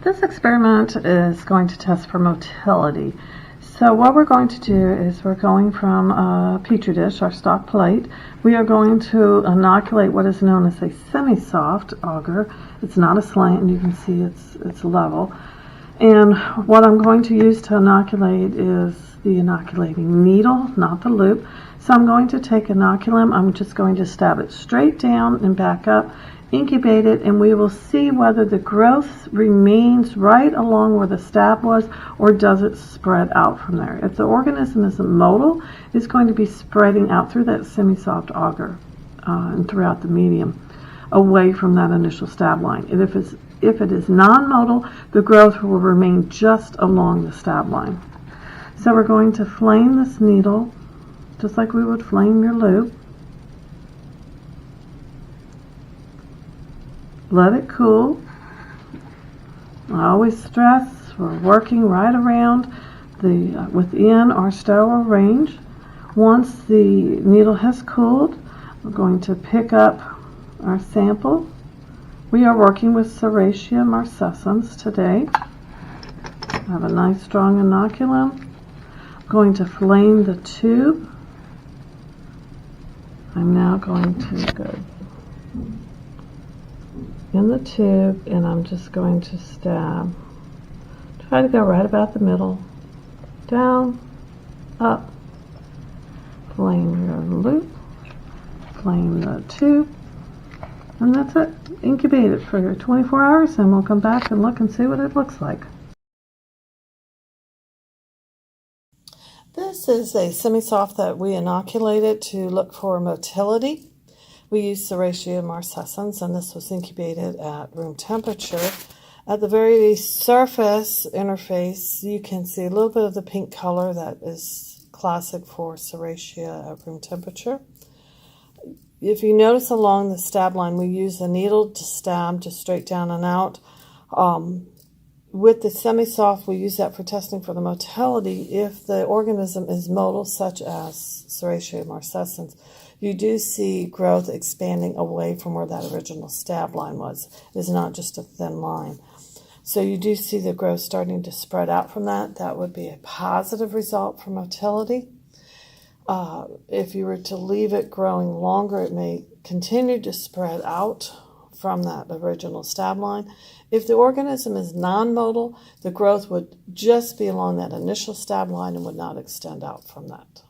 This experiment is going to test for motility. So what we're going to do is we're going from a petri dish, our stock plate. We are going to inoculate what is known as a semi-soft agar. It's not a slant, and you can see it's level. And what I'm going to use to inoculate is the inoculating needle, not the loop. So I'm going to take inoculum. I'm just going to stab it straight down and back up, incubate it, and we will see whether the growth remains right along where the stab was or does it spread out from there. If the organism is motile, it's going to be spreading out through that semi-soft agar and throughout the medium away from that initial stab line. And if it is non-motile, the growth will remain just along the stab line. So we're going to flame this needle just like we would flame your loop. Let it cool. I always stress we're working right around the within our sterile range. Once the needle has cooled, we're going to pick up our sample. We are working with Serratia marcescens today. I have a nice strong inoculum. I'm going to flame the tube. I'm now going to go in the tube, and I'm just going to stab. Try to go right about the middle. Down, up, flame your loop, flame the tube, and that's it. Incubate it for 24 hours, and we'll come back and look and see what it looks like. This is a semi-soft that we inoculated to look for motility. We used Serratia marcescens, and this was incubated at room temperature. At the very surface interface, you can see a little bit of the pink color that is classic for Serratia at room temperature. If you notice along the stab line, we use a needle to stab just straight down and out. With the semi-soft, we use that for testing for the motility. If the organism is motile, such as Serratia marcescens, you do see growth expanding away from where that original stab line was. It is not just a thin line. So you do see the growth starting to spread out from that. That would be a positive result for motility. If you were to leave it growing longer, it may continue to spread out from that original stab line. If the organism is non-motile, the growth would just be along that initial stab line and would not extend out from that.